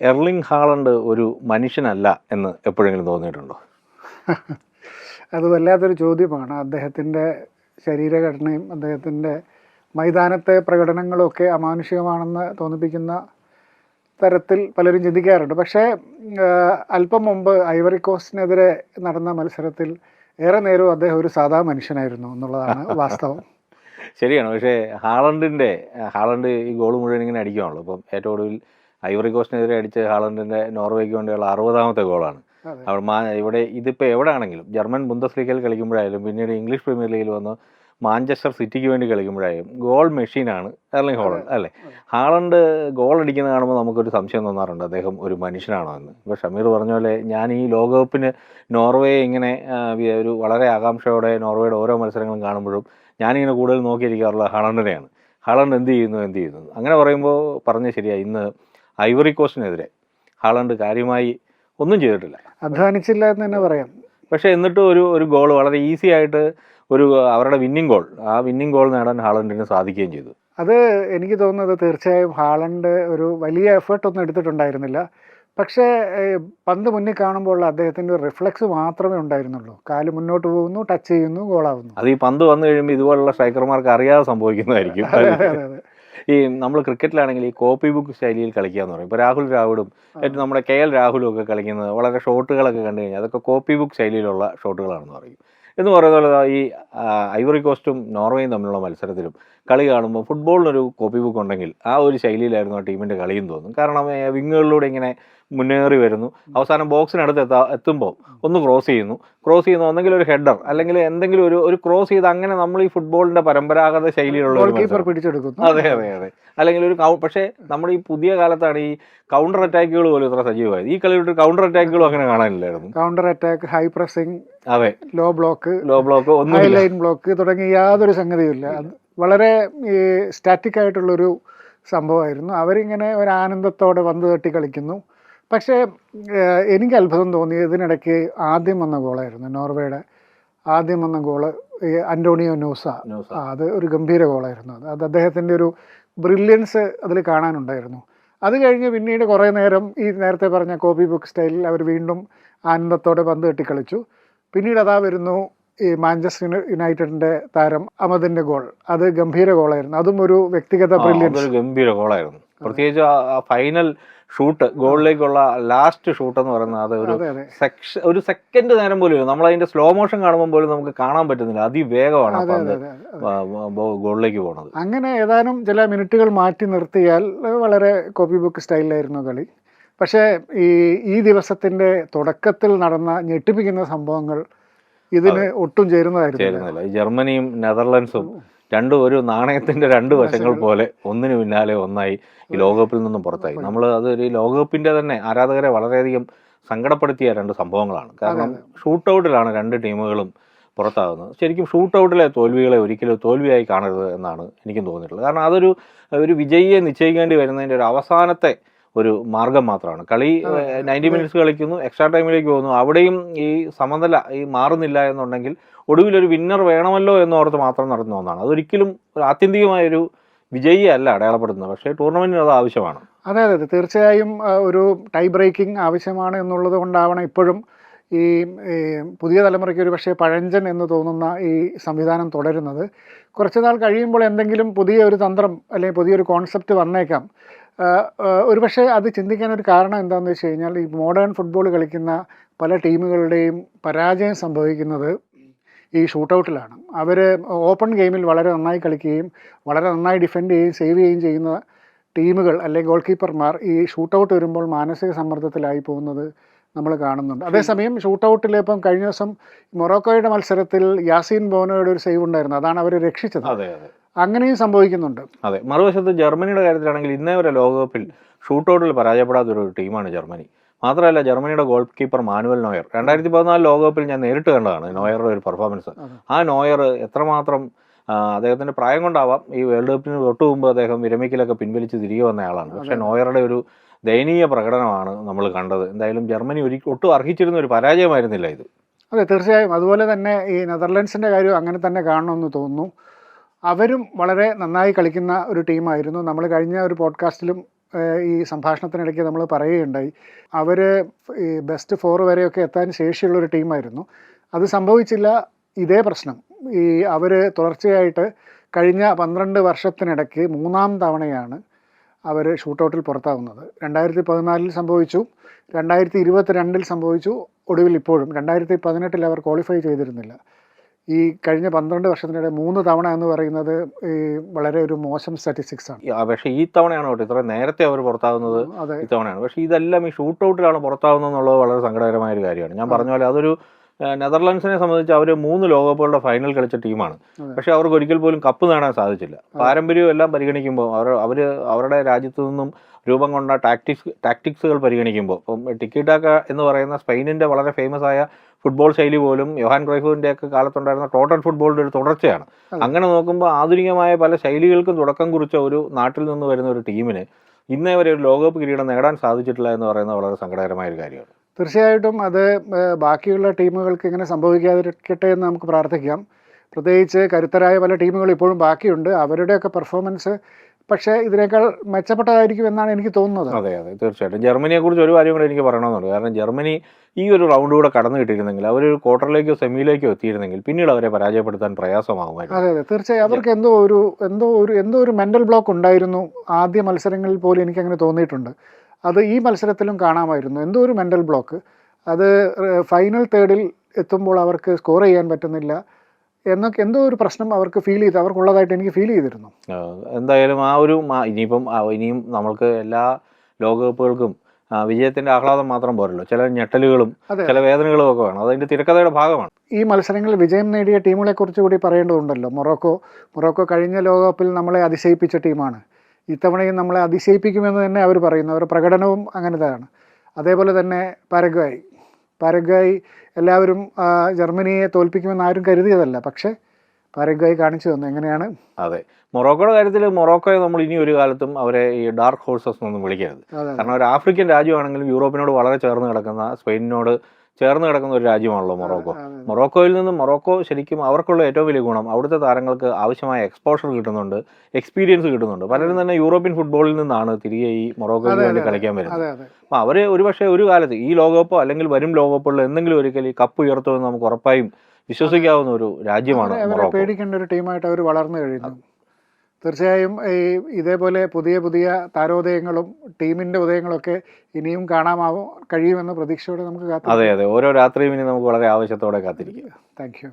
Erling Haaland ഒരു മനുഷ്യനല്ല എന്ന് എപ്പോഴെങ്കിലും തോന്നിയിട്ടുണ്ടോ? അത് വല്ലാത്തൊരു ചോദ്യമാണ്. അദ്ദേഹത്തിൻ്റെ ശരീരഘടനയും അദ്ദേഹത്തിൻ്റെ മൈതാനത്തെ പ്രകടനങ്ങളൊക്കെ അമാനുഷികമാണെന്ന് തോന്നിപ്പിക്കുന്ന തരത്തിൽ പലരും ചിന്തിക്കാറുണ്ട്. പക്ഷേ അല്പം മുമ്പ് ഐവറി കോസ്റ്റിനെതിരെ നടന്ന മത്സരത്തിൽ ഏറെ നേരവും അദ്ദേഹം ഒരു സാധാ മനുഷ്യനായിരുന്നു എന്നുള്ളതാണ് വാസ്തവം. ശരിയാണ്. പക്ഷേ ഹാളണ്ട് ഈ ഗോൾ മുഴുവൻ ഇങ്ങനെ അടിക്കുകയാണല്ലോ. ഇപ്പം ഏറ്റവും ഒടുവിൽ ഐവറി കോസ്റ്റിനെതിരെ അടിച്ച് ഹാളണ്ടിൻ്റെ നോർവേക്ക് വേണ്ടിയുള്ള 60ാമത്തെ ഗോളാണ്. ഇവിടെ ഇതിപ്പോൾ എവിടെ ആണെങ്കിലും ജർമ്മൻ ബുണ്ടസ്ലീഗയിൽ കളിക്കുമ്പോഴായാലും പിന്നീട് ഇംഗ്ലീഷ് പ്രീമിയർ ലീഗിൽ വന്ന് മാഞ്ചസ്റ്റർ സിറ്റിക്ക് വേണ്ടി കളിക്കുമ്പോഴായാലും ഗോൾ മെഷീനാണ് എർലിംഗ് ഹാളണ്ട് അല്ലേ. ഹാളണ്ട് ഗോൾ അടിക്കുന്ന കാണുമ്പോൾ നമുക്കൊരു സംശയം തോന്നാറുണ്ട്, അദ്ദേഹം ഒരു മനുഷ്യനാണോ എന്ന്. ഇപ്പോൾ ഷമീർ പറഞ്ഞ പോലെ ഞാൻ ഈ ലോകകപ്പിന് നോർവേ ഇങ്ങനെ ഒരു വളരെ ആകാംക്ഷയോടെ നോർവേയുടെ ഓരോ മത്സരങ്ങളും കാണുമ്പോഴും ഞാനിങ്ങനെ കൂടുതൽ നോക്കിയിരിക്കാറുള്ള ഹാളണ്ടിനെയാണ്. ഹാളണ്ട് എന്ത് ചെയ്യുന്നു. അങ്ങനെ പറയുമ്പോൾ പറഞ്ഞ ശരിയായി, ഇന്ന് ഐവറി കോസ്റ്റിനെതിരെ ഹാളണ്ട് കാര്യമായി ഒന്നും ചെയ്തിട്ടില്ല, അധ്വാനിച്ചില്ല എന്ന് തന്നെ പറയാം. പക്ഷേ എന്നിട്ടും ഒരു ഗോൾ വളരെ ഈസി ആയിട്ട് അവരുടെ വിന്നിംഗ് ഗോൾ നേടാൻ ഹാളണ്ടിന് സാധിക്കുകയും ചെയ്തു. അത് എനിക്ക് തോന്നുന്നത് തീർച്ചയായും ഹാളണ്ട് ഒരു വലിയ എഫേർട്ടൊന്നും എടുത്തിട്ടുണ്ടായിരുന്നില്ല. പക്ഷേ പന്ത് മുന്നിൽ കാണുമ്പോൾ അദ്ദേഹത്തിൻ്റെ റിഫ്ലക്സ് മാത്രമേ ഉണ്ടായിരുന്നുള്ളൂ. കാല് മുന്നോട്ട് പോകുന്നു, ടച്ച് ചെയ്യുന്നു, ഗോളാവുന്നു. അത് ഈ പന്ത് വന്നു കഴിയുമ്പോൾ ഇതുപോലുള്ള സ്ട്രൈക്കർമാർക്ക് അറിയാതെ സംഭവിക്കുന്നതായിരിക്കും. ഈ നമ്മൾ ക്രിക്കറ്റിലാണെങ്കിൽ ഈ കോപ്പി ബുക്ക് ശൈലിയിൽ കളിക്കുക എന്ന് പറയും. ഇപ്പോൾ രാഹുൽ ദ്രാവിഡും നമ്മുടെ KL രാഹുലും ഒക്കെ കളിക്കുന്നത് വളരെ ഷോട്ടുകളൊക്കെ കണ്ടു കഴിഞ്ഞാൽ അതൊക്കെ കോപ്പി ബുക്ക് ശൈലിയിലുള്ള ഷോട്ടുകളാണെന്ന് പറയും. എന്ന് പറയുന്ന പോലെ ഈ ഐവറി കോസ്റ്റും നോർവേയും തമ്മിലുള്ള മത്സരത്തിലും കളി കാണുമ്പോൾ ഫുട്ബോളിനൊരു കോപ്പി ബുക്ക് ഉണ്ടെങ്കിൽ ആ ഒരു ശൈലിയിലായിരുന്നു ആ ടീമിൻ്റെ കളിയും തോന്നും. കാരണം വിങ്ങുകളിലൂടെ ഇങ്ങനെ മുന്നേറി വരുന്നു, അവസാനം ബോക്സിനടുത്ത് എത്തുമ്പോൾ ഒന്ന് ക്രോസ് ചെയ്യുന്നു, ഒന്നെങ്കിൽ ഒരു ഹെഡർ അല്ലെങ്കിൽ എന്തെങ്കിലും ഒരു ക്രോസ് ചെയ്ത് അങ്ങനെ നമ്മൾ ഈ ഫുട്ബോളിൻ്റെ പരമ്പരാഗത ശൈലിയിലുള്ള പിടിച്ചെടുക്കുന്നു. അതെ. അല്ലെങ്കിൽ പക്ഷേ നമ്മുടെ ഈ പുതിയ കാലത്താണ് ഈ കൗണ്ടർ അറ്റാക്കുകൾ പോലും ഇത്ര സജീവമായത്. ഈ കളിയുടെ കൗണ്ടർ അറ്റാക്കുകളും അങ്ങനെ കാണാനില്ലായിരുന്നു. കൗണ്ടർ അറ്റാക്ക്, ഹൈ പ്രസിംഗ്, അതെ, low block, high line block തുടങ്ങിയ യാതൊരു സംഗതിയുമില്ല. വളരെ സ്റ്റാറ്റിക് ആയിട്ടുള്ളൊരു സംഭവമായിരുന്നു. അവരിങ്ങനെ ഒരു ആനന്ദത്തോടെ പന്ത് തട്ടി കളിക്കുന്നു. പക്ഷേ എനിക്ക് അത്ഭുതം തോന്നിയത് ഇതിനിടയ്ക്ക് ആദ്യം വന്ന ഗോളായിരുന്നു. നോർവേയുടെ ആദ്യം വന്ന ഗോള് അന്റോണിയോ ന്യൂസ. അത് ഒരു ഗംഭീര ഗോളായിരുന്നു. അത് അദ്ദേഹത്തിൻ്റെ ഒരു ബ്രില്യൻസ് അതിൽ കാണാനുണ്ടായിരുന്നു. അത് കഴിഞ്ഞ് പിന്നീട് കുറേ നേരം ഈ നേരത്തെ പറഞ്ഞ കോപ്പി ബുക്ക് സ്റ്റൈലിൽ അവർ വീണ്ടും ആനന്ദത്തോടെ പന്ത് തട്ടി കളിച്ചു. പിന്നീട് അതാ വരുന്നു ഈ മാഞ്ചസ്റ്റർ യുണൈറ്റഡിൻ്റെ താരം അമദിൻ്റെ ഗോൾ. അത് ഗംഭീര ഗോളായിരുന്നു. അതും ഒരു വ്യക്തിഗത ബ്രില്യൻസ്, ഗംഭീര ഗോളായിരുന്നു. പ്രത്യേകിച്ച് ആ ഫൈനൽ ഷൂട്ട്, ഗോളിലേക്കുള്ള ലാസ്റ്റ് ഷൂട്ട് എന്ന് പറയുന്നത് അത് ഒരു സെക്കൻഡ് നേരം പോലും ഇല്ല. നമ്മളതിന്റെ സ്ലോ മോഷൻ കാണുമ്പോൾ പോലും നമുക്ക് കാണാൻ പറ്റുന്നില്ല, അതിവേഗമാണ് ഗോളിലേക്ക് പോകുന്നത്. അങ്ങനെ ഏതാനും ചില മിനിറ്റുകൾ മാറ്റി നിർത്തിയാൽ വളരെ കോപ്പി ബുക്ക് സ്റ്റൈലിലായിരുന്നു കളി. പക്ഷേ ഈ ദിവസത്തിന്റെ തുടക്കത്തിൽ നടന്ന ഞെട്ടിപ്പിക്കുന്ന സംഭവങ്ങൾ ഇതിന് ഒട്ടും ചേരുന്നില്ല. ജർമ്മനിയും നെതർലൻഡ്സും രണ്ടും ഒരു നാണയത്തിന്റെ രണ്ട് വശങ്ങൾ പോലെ ഒന്നിനു പിന്നാലെ ഒന്നായി ഈ ലോകകപ്പിൽ നിന്നും പുറത്തായി. ഈ ലോകകപ്പിന്റെ തന്നെ ആരാധകരെ വളരെയധികം സങ്കടപ്പെടുത്തിയ രണ്ട് സംഭവങ്ങളാണ്. കാരണം ഷൂട്ടൗട്ടിലാണ് രണ്ട് ടീമുകളും പുറത്താകുന്നത്. ശരിക്കും ഷൂട്ടൗട്ടിലെ തോൽവികളെ ഒരിക്കലും തോൽവിയായി കാണരുത് എന്നാണ് എനിക്കും തോന്നിയിട്ടുള്ളത്. കാരണം ഒരു വിജയിയെ നിശ്ചയിക്കേണ്ടി വരുന്നതിൻ്റെ ഒരു അവസാനത്തെ ഒരു മാർഗം മാത്രമാണ്. കളി 90 മിനിറ്റ്സ് കളിക്കുന്നു, എക്സ്ട്രാ ടൈമിലേക്ക് പോകുന്നു, അവിടെയും ഈ സമനില മാറുന്നില്ല എന്നുണ്ടെങ്കിൽ ഒടുവിലൊരു വിന്നർ വേണമല്ലോ എന്നോർത്ത് മാത്രം നടത്തുന്ന ഒന്നാണ്. അതൊരിക്കലും ഒരു ആത്യന്തികമായൊരു വിജയിയെ അല്ല അടയാളപ്പെടുത്തുന്നത്. പക്ഷേ ടൂർണമെന്റിന് അത് ആവശ്യമാണ്. അതെ, തീർച്ചയായും ഒരു ടൈ ബ്രേക്കിംഗ് ആവശ്യമാണ് എന്നുള്ളത് കൊണ്ടാവണം ഇപ്പോഴും ഈ പുതിയ തലമുറയ്ക്ക് ഒരു പക്ഷേ പഴഞ്ചൻ എന്ന് തോന്നുന്ന ഈ സംവിധാനം തുടരുന്നത്. കുറച്ച് നാൾ കഴിയുമ്പോൾ എന്തെങ്കിലും പുതിയ ഒരു തന്ത്രം അല്ലെങ്കിൽ പുതിയൊരു കോൺസെപ്റ്റ് വന്നേക്കാം. ഒരുപക്ഷെ അത് ചിന്തിക്കാൻ ഒരു കാരണം എന്താണെന്ന് വെച്ച് കഴിഞ്ഞാൽ ഈ മോഡേൺ ഫുട്ബോൾ കളിക്കുന്ന പല ടീമുകളുടെയും പരാജയം സംഭവിക്കുന്നത് ഈ ഷൂട്ടൗട്ടിലാണ്. അവർ ഓപ്പൺ ഗെയിമിൽ വളരെ നന്നായി കളിക്കുകയും വളരെ നന്നായി ഡിഫെൻഡ് ചെയ്യുകയും സേവ് ചെയ്യുകയും ചെയ്യുന്ന ടീമുകൾ അല്ലെങ്കിൽ ഗോൾ കീപ്പർമാർ ഈ ഷൂട്ടൗട്ട് വരുമ്പോൾ മാനസിക സമ്മർദ്ദത്തിലായി പോകുന്നത് നമ്മൾ കാണുന്നുണ്ട്. അതേസമയം ഷൂട്ടൗട്ടിൽ ഇപ്പം കഴിഞ്ഞ ദിവസം മൊറോക്കോയുടെ മത്സരത്തിൽ യാസീൻ ബോനോയുടെ ഒരു സേവ് ഉണ്ടായിരുന്നു. അതാണ് അവരെ രക്ഷിച്ചത്. അങ്ങനെയും സംഭവിക്കുന്നുണ്ട്. അതെ, മറുവശത്ത് ജർമ്മനിയുടെ കാര്യത്തിലാണെങ്കിൽ ഇന്നേ വരെ ലോകകപ്പിൽ ഷൂട്ടൗട്ടിൽ പരാജയപ്പെടാത്തൊരു ടീമാണ് ജർമ്മനി. മാത്രമല്ല ജർമ്മനിയുടെ ഗോൾ കീപ്പർ മാനുവൽ നോയർ 2014 ലോകകപ്പിൽ ഞാൻ നേരിട്ട് കണ്ടതാണ് നോയറുടെ ഒരു പെർഫോമൻസ്. ആ നോയർ എത്രമാത്രം അദ്ദേഹത്തിൻ്റെ പ്രായം കൊണ്ടാവാം ഈ വേൾഡ് കപ്പിന് തൊട്ട് മുമ്പ് അദ്ദേഹം വിരമിക്കലൊക്കെ പിൻവലിച്ച് തിരികെ വന്ന ആളാണ്. പക്ഷേ നോയറുടെ ഒരു ദയനീയ പ്രകടനമാണ് നമ്മൾ കണ്ടത്. എന്തായാലും ജർമ്മനി ഒട്ടും അർഹിച്ചിരുന്ന ഒരു പരാജയമായിരുന്നില്ല ഇത്. അതെ, തീർച്ചയായും. അതുപോലെ തന്നെ ഈ നെതർലൻഡ്സിൻ്റെ കാര്യം അങ്ങനെ തന്നെ കാണണമെന്ന് തോന്നുന്നു. അവരും വളരെ നന്നായി കളിക്കുന്ന ഒരു ടീമായിരുന്നു. നമ്മൾ കഴിഞ്ഞ ഒരു പോഡ്കാസ്റ്റിലും ഈ സംഭാഷണത്തിനിടയ്ക്ക് നമ്മൾ പറയുകയുണ്ടായി, അവർ ഈ ബെസ്റ്റ് 4 വരെയൊക്കെ എത്താൻ ശേഷിയുള്ളൊരു ടീമായിരുന്നു. അത് സംഭവിച്ചില്ല. ഇതേ പ്രശ്നം ഈ അവർ തുടർച്ചയായിട്ട് കഴിഞ്ഞ 12 വർഷത്തിനിടയ്ക്ക് 3-ാം തവണയാണ് അവർ ഷൂട്ടൗട്ടിൽ പുറത്താവുന്നത്. 2014 സംഭവിച്ചു, 2022 സംഭവിച്ചു, ഒടുവിൽ ഇപ്പോഴും 2018 അവർ ക്വാളിഫൈ ചെയ്തിരുന്നില്ല. ഈ കഴിഞ്ഞ 12 വർഷത്തിനിടെ 3 തവണ എന്ന് പറയുന്നത് ഈ വളരെ ഒരു മോശം സ്റ്റാറ്റിസ്റ്റിക്സ് ആണ്. പക്ഷേ ഈ തവണയാണ് കേട്ടോ ഇത്ര നേരത്തെ അവർ പുറത്താവുന്നത്. അതെ, ഈ തവണയാണ്. പക്ഷേ ഇതെല്ലാം ഈ ഷൂട്ടൗട്ടിലാണ് പുറത്താവുന്നത് എന്നുള്ളത് വളരെ സങ്കടകരമായ ഒരു കാര്യമാണ്. ഞാൻ പറഞ്ഞ പോലെ അതൊരു നെതർലൻഡ്സിനെ സംബന്ധിച്ച് അവർ 3 ലോകകപ്പുകളുടെ ഫൈനൽ കളിച്ച ടീമാണ്. പക്ഷേ അവർക്ക് ഒരിക്കൽ പോലും കപ്പ് നേടാൻ സാധിച്ചില്ല. പാരമ്പര്യവും എല്ലാം പരിഗണിക്കുമ്പോൾ അവർ അവരുടെ രാജ്യത്തു നിന്നും രൂപം കൊണ്ട ടാക്ടിക്സുകൾ പരിഗണിക്കുമ്പോൾ ഇപ്പം ടിക്കിടാക്ക എന്ന് പറയുന്ന സ്പെയിനിൻ്റെ വളരെ ഫേമസ് ആയ ഫുട്ബോൾ ശൈലി പോലും യോഹാൻ ക്രൈഫിൻ്റെ ഒക്കെ കാലത്തുണ്ടായിരുന്ന ടോട്ടൽ ഫുട്ബോളിൻ്റെ ഒരു തുടർച്ചയാണ്. അങ്ങനെ നോക്കുമ്പോൾ ആധുനികമായ പല ശൈലികൾക്കും തുടക്കം കുറിച്ച ഒരു നാട്ടിൽ നിന്ന് വരുന്ന ഒരു ടീമിന് ഇന്നേ വരെ ഒരു ലോകകപ്പ് കിരീടം നേടാൻ സാധിച്ചിട്ടില്ല എന്ന് പറയുന്നത് വളരെ സങ്കടകരമായ ഒരു കാര്യമാണ്. തീർച്ചയായിട്ടും അത് ബാക്കിയുള്ള ടീമുകൾക്ക് ഇങ്ങനെ സംഭവിക്കാതിരിക്കട്ടെ എന്ന് നമുക്ക് പ്രാർത്ഥിക്കാം. പ്രത്യേകിച്ച് കരുത്തരായ പല ടീമുകൾ ഇപ്പോഴും ബാക്കിയുണ്ട്. അവരുടെയൊക്കെ പെർഫോമൻസ് പക്ഷേ ഇതിനേക്കാൾ മെച്ചപ്പെട്ടതായിരിക്കും എന്നാണ് എനിക്ക് തോന്നുന്നത്. അതെ അതെ, തീർച്ചയായിട്ടും. ജർമ്മനിയെക്കുറിച്ച് ഒരു കാര്യം കൂടെ എനിക്ക് പറയണമെന്നുണ്ട്. കാരണം ജർമ്മനി ഈ ഒരു റൗണ്ട് കൂടെ കടന്നു കിട്ടിയിരുന്നെങ്കിൽ, അവർ ക്വാർട്ടറിലേക്കോ സെമിയിലേക്കോ എത്തിയിരുന്നെങ്കിൽ പിന്നീട് അവരെ പരാജയപ്പെടുത്താൻ പ്രയാസമാകുമായിരുന്നു. അതെ അതെ, തീർച്ചയായും. അവർക്ക് എന്തോ ഒരു മെൻ്റൽ ബ്ലോക്ക് ഉണ്ടായിരുന്നു ആദ്യ മത്സരങ്ങളിൽ പോലും. എനിക്കങ്ങനെ തോന്നിയിട്ടുണ്ട്. അത് ഈ മത്സരത്തിലും കാണാമായിരുന്നു. എന്തോ ഒരു മെൻ്റൽ ബ്ലോക്ക്. അത് ഫൈനൽ തേർഡിൽ എത്തുമ്പോൾ അവർക്ക് സ്കോർ ചെയ്യാൻ പറ്റുന്നില്ല എന്നൊക്കെ എന്തോ ഒരു പ്രശ്നം അവർക്ക് അവർക്കുള്ളതായിട്ട് എനിക്ക് ഫീൽ ചെയ്തിരുന്നു. എന്തായാലും ഇനിയും നമ്മൾക്ക് എല്ലാ ലോകകപ്പുകൾക്കും വിജയത്തിന്റെ ആഹ്ലാദം മാത്രം പോരല്ലോ, ചില ഞെട്ടലുകളും ചില വേദനകളും ഒക്കെ വേണം. അതിന്റെ തിരക്കഥയുടെ ഭാഗമാണ്. ഈ മത്സരങ്ങളിൽ വിജയം നേടിയ ടീമുകളെ കുറിച്ച് കൂടി പറയേണ്ടതുണ്ടല്ലോ. മൊറോക്കോ കഴിഞ്ഞ ലോകകപ്പിൽ നമ്മളെ അതിശയിപ്പിച്ച ടീമാണ്. ഇത്തവണയും നമ്മളെ അതിശയിപ്പിക്കുമെന്ന് തന്നെ അവർ പറയുന്നു. അവരുടെ പ്രകടനവും അങ്ങനത്തെയാണ്. അതേപോലെ തന്നെ പാരഗ്വായ് എല്ലാവരും ജർമ്മനിയെ തോൽപ്പിക്കുമെന്ന് ആരും കരുതിയതല്ല. പക്ഷേ പാരഗ്വായ് കാണിച്ചു തന്നു എങ്ങനെയാണ്. അതെ, മൊറോക്കോയുടെ കാര്യത്തിൽ മൊറോക്കോയെ നമ്മൾ ഇനി ഒരു കാലത്തും അവരെ ഈ ഡാർക്ക് ഹോഴ്സസ് എന്നൊന്നും വിളിക്കരുത്. കാരണം ഒരു ആഫ്രിക്കൻ രാജ്യമാണെങ്കിലും യൂറോപ്പിനോട് വളരെ ചേർന്ന് കിടക്കുന്ന, സ്പെയിനിനോട് ചേർന്ന് കിടക്കുന്ന ഒരു രാജ്യമാണല്ലോ മൊറോക്കോ. മൊറോക്കോ ശരിക്കും അവർക്കുള്ള ഏറ്റവും വലിയ ഗുണം അവിടുത്തെ താരങ്ങൾക്ക് ആവശ്യമായ എക്സ്പോഷർ കിട്ടുന്നുണ്ട്, എക്സ്പീരിയൻസ് കിട്ടുന്നുണ്ട്. പലരും തന്നെ യൂറോപ്യൻ ഫുട്ബോളിൽ നിന്നാണ് തിരികെ ഈ മൊറോക്കോയ്ക്ക് വേണ്ടി കളിക്കാൻ വരുന്നത്. അപ്പോൾ അവർ ഒരുപക്ഷെ ഒരു കാലത്ത് ഈ ലോകകപ്പോ അല്ലെങ്കിൽ വരും ലോകകപ്പുകളിൽ എന്തെങ്കിലും ഒരിക്കൽ ഈ കപ്പ് ഉയർത്തുമെന്ന് നമുക്ക് ഉറപ്പായും വിശ്വസിക്കാവുന്ന ഒരു രാജ്യമാണ് മൊറോക്കോ. പേടിക്കേണ്ട ഒരു ടീമായിട്ട് അവർ വളർന്നു കഴിഞ്ഞു. തീർച്ചയായും ഇതേപോലെ പുതിയ താരോദയങ്ങളും ടീമിൻ്റെ ഉദയങ്ങളൊക്കെ ഇനിയും കഴിയുമെന്ന പ്രതീക്ഷയോടെ നമുക്ക് കാത്തിരിക്കാം. അതെ, ഓരോ രാത്രിയും ഇനി നമുക്ക് വളരെ ആവശ്യത്തോടെ കാത്തിരിക്കാം. Thank you.